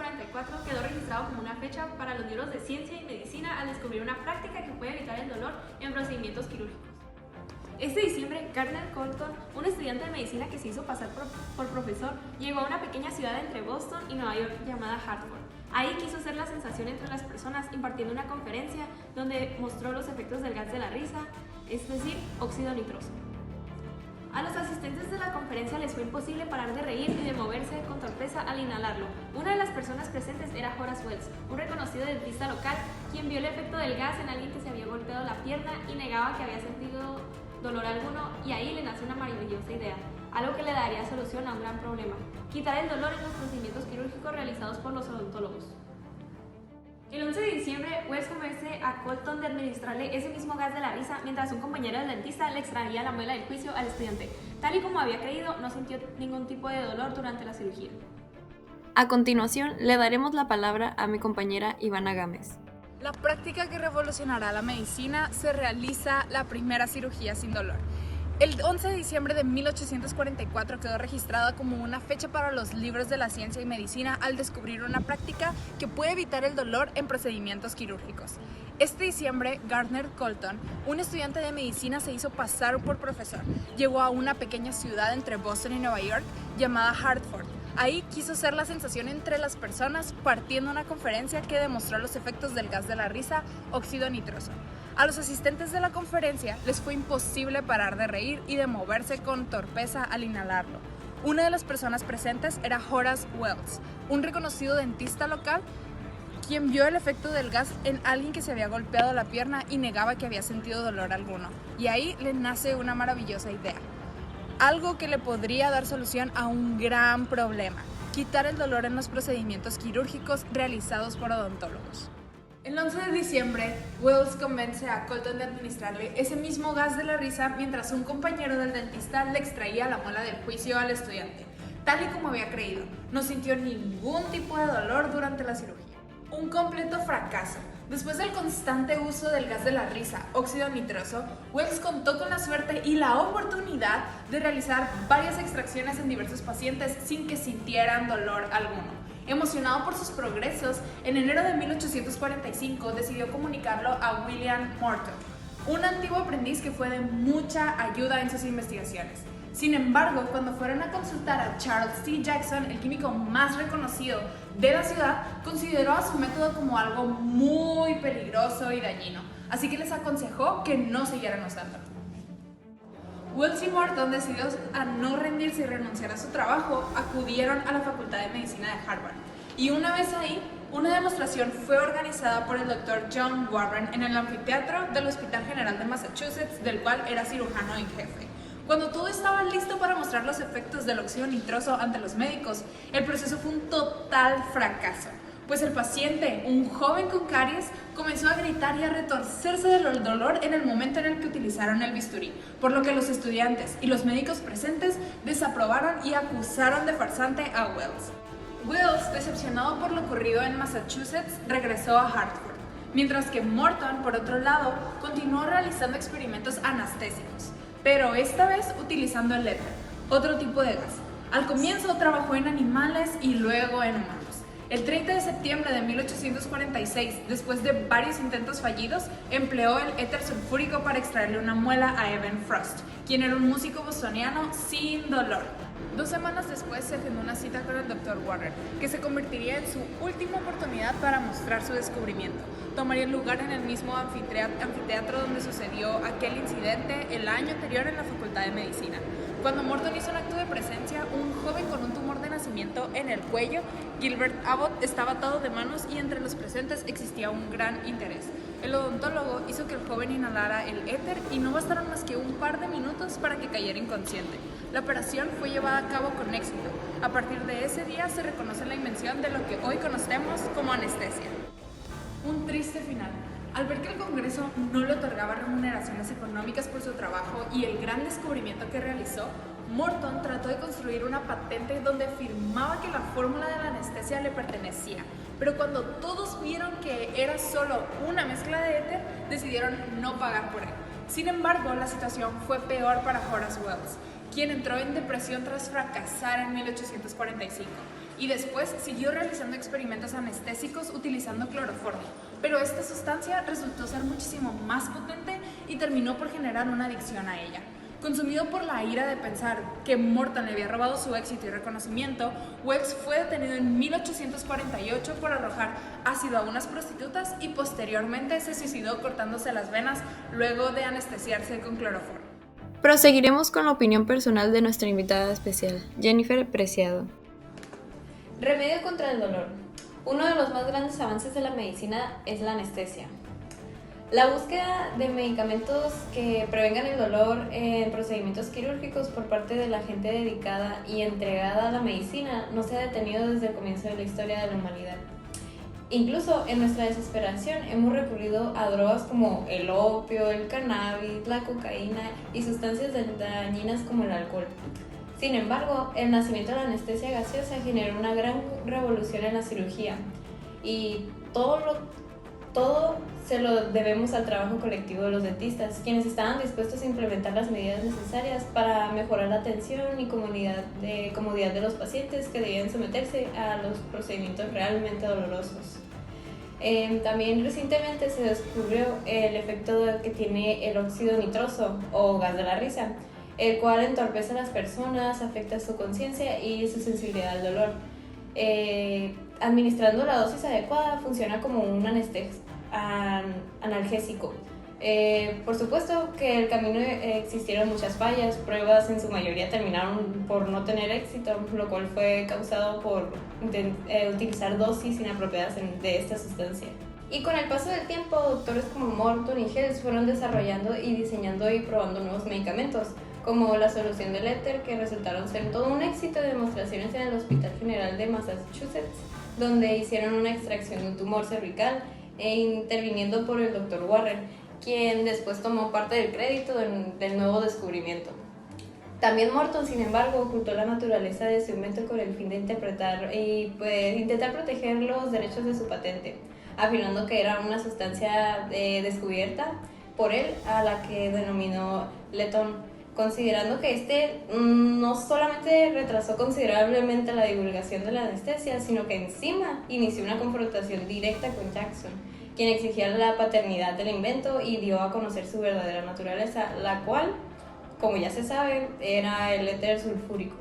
1844 quedó registrado como una fecha para los libros de ciencia y medicina al descubrir una práctica que puede evitar el dolor en procedimientos quirúrgicos. Este diciembre, Gardner Colton, un estudiante de medicina que se hizo pasar por profesor, llegó a una pequeña ciudad entre Boston y Nueva York llamada Hartford. Ahí quiso hacer la sensación entre las personas impartiendo una conferencia donde mostró los efectos del gas de la risa, es decir, óxido nitroso. A los asistentes de la conferencia les fue imposible parar de reír y de moverse con torpeza al inhalarlo. Una de las personas presentes era Horace Wells, un reconocido dentista local, quien vio el efecto del gas en alguien que se había golpeado la pierna y negaba que había sentido dolor alguno, y ahí le nace una maravillosa idea, algo que le daría solución a un gran problema: quitar el dolor en los procedimientos quirúrgicos realizados por los odontólogos. El 11 de diciembre, Wells convence a Colton de administrarle ese mismo gas de la risa mientras un compañero del dentista le extraía la muela del juicio al estudiante. Tal y como había creído, no sintió ningún tipo de dolor durante la cirugía. A continuación, le daremos la palabra a mi compañera Ivana Gámez. La práctica que revolucionará la medicina se realiza la primera cirugía sin dolor. El 11 de diciembre de 1844 quedó registrada como una fecha para los libros de la ciencia y medicina al descubrir una práctica que puede evitar el dolor en procedimientos quirúrgicos. Este diciembre, Gardner Colton, un estudiante de medicina, se hizo pasar por profesor. Llegó a una pequeña ciudad entre Boston y Nueva York llamada Hartford. Ahí quiso ser la sensación entre las personas partiendo una conferencia que demostró los efectos del gas de la risa, óxido nitroso. A los asistentes de la conferencia les fue imposible parar de reír y de moverse con torpeza al inhalarlo. Una de las personas presentes era Horace Wells, un reconocido dentista local, quien vio el efecto del gas en alguien que se había golpeado la pierna y negaba que había sentido dolor alguno. Y ahí le nace una maravillosa idea, algo que le podría dar solución a un gran problema: quitar el dolor en los procedimientos quirúrgicos realizados por odontólogos. El 11 de diciembre, Wells convence a Colton de administrarle ese mismo gas de la risa mientras un compañero del dentista le extraía la muela del juicio al estudiante. Tal y como había creído, no sintió ningún tipo de dolor durante la cirugía. Un completo fracaso. Después del constante uso del gas de la risa, óxido nitroso, Wells contó con la suerte y la oportunidad de realizar varias extracciones en diversos pacientes sin que sintieran dolor alguno. Emocionado por sus progresos, en enero de 1845 decidió comunicarlo a William Morton, un antiguo aprendiz que fue de mucha ayuda en sus investigaciones. Sin embargo, cuando fueron a consultar a Charles T. Jackson, el químico más reconocido de la ciudad, consideró a su método como algo muy peligroso y dañino, así que les aconsejó que no siguieran usándolo. Wells y Morton, decididos a no rendirse y renunciar a su trabajo, acudieron a la Facultad de Medicina de Harvard. Y una vez ahí, una demostración fue organizada por el Dr. John Warren en el anfiteatro del Hospital General de Massachusetts, del cual era cirujano en jefe. Cuando todo estaba listo para mostrar los efectos del óxido nitroso ante los médicos, el proceso fue un total fracaso, pues el paciente, un joven con caries, comenzó a gritar y a retorcerse del dolor en el momento en el que utilizaron el bisturí, por lo que los estudiantes y los médicos presentes desaprobaron y acusaron de farsante a Wells. Wells, decepcionado por lo ocurrido en Massachusetts, regresó a Hartford, mientras que Morton, por otro lado, continuó realizando experimentos anestésicos, pero esta vez utilizando el éter, otro tipo de gas. Al comienzo trabajó en animales y luego en humanos. El 30 de septiembre de 1846, después de varios intentos fallidos, empleó el éter sulfúrico para extraerle una muela a Evan Frost, quien era un músico bostoniano sin dolor. 2 semanas después se agendó una cita con el Dr. Warren, que se convertiría en su última oportunidad para mostrar su descubrimiento. Tomaría lugar en el mismo anfiteatro donde sucedió aquel incidente el año anterior en la Facultad de Medicina. Cuando Morton hizo un acto de presencia, un joven con un tumor de nacimiento en el cuello, Gilbert Abbott, estaba atado de manos y entre los presentes existía un gran interés. El odontólogo hizo que el joven inhalara el éter y no bastaron más que un par de minutos para que cayera inconsciente. La operación fue llevada a cabo con éxito. A partir de ese día se reconoce la invención de lo que hoy conocemos como anestesia. Un triste final. Al ver que el Congreso no le otorgaba remuneraciones económicas por su trabajo y el gran descubrimiento que realizó, Morton trató de construir una patente donde afirmaba que la fórmula de la anestesia le pertenecía, pero cuando todos vieron que era solo una mezcla de éter, decidieron no pagar por él. Sin embargo, la situación fue peor para Horace Wells, quien entró en depresión tras fracasar en 1845. y después siguió realizando experimentos anestésicos utilizando cloroformo, pero esta sustancia resultó ser muchísimo más potente y terminó por generar una adicción a ella. Consumido por la ira de pensar que Morton le había robado su éxito y reconocimiento, Webbs fue detenido en 1848 por arrojar ácido a unas prostitutas y posteriormente se suicidó cortándose las venas luego de anestesiarse con cloroformo. Proseguiremos con la opinión personal de nuestra invitada especial, Jennifer Preciado. Remedio contra el dolor. Uno de los más grandes avances de la medicina es la anestesia. La búsqueda de medicamentos que prevengan el dolor en procedimientos quirúrgicos por parte de la gente dedicada y entregada a la medicina no se ha detenido desde el comienzo de la historia de la humanidad. Incluso en nuestra desesperación hemos recurrido a drogas como el opio, el cannabis, la cocaína y sustancias dañinas como el alcohol. Sin embargo, el nacimiento de la anestesia gaseosa generó una gran revolución en la cirugía y todo se lo debemos al trabajo colectivo de los dentistas, quienes estaban dispuestos a implementar las medidas necesarias para mejorar la atención y comodidad de los pacientes que debían someterse a los procedimientos realmente dolorosos. También recientemente se descubrió el efecto que tiene el óxido nitroso o gas de la risa, el cual entorpece a las personas, afecta su conciencia y su sensibilidad al dolor. Administrando la dosis adecuada funciona como un analgésico. Por supuesto que en el camino existieron muchas fallas, pruebas en su mayoría terminaron por no tener éxito, lo cual fue causado por utilizar dosis inapropiadas de esta sustancia. Y con el paso del tiempo, doctores como Morton y Hales fueron desarrollando y diseñando y probando nuevos medicamentos, como la solución del éter, que resultaron ser todo un éxito de demostraciones en el Hospital General de Massachusetts, donde hicieron una extracción de un tumor cervical interviniendo por el Dr. Warren, quien después tomó parte del crédito del nuevo descubrimiento. También Morton, sin embargo, ocultó la naturaleza de su invento con el fin de intentar proteger los derechos de su patente, afirmando que era una sustancia descubierta por él a la que denominó letón, considerando que este no solamente retrasó considerablemente la divulgación de la anestesia, sino que encima inició una confrontación directa con Jackson, quien exigía la paternidad del invento y dio a conocer su verdadera naturaleza, la cual, como ya se sabe, era el éter sulfúrico.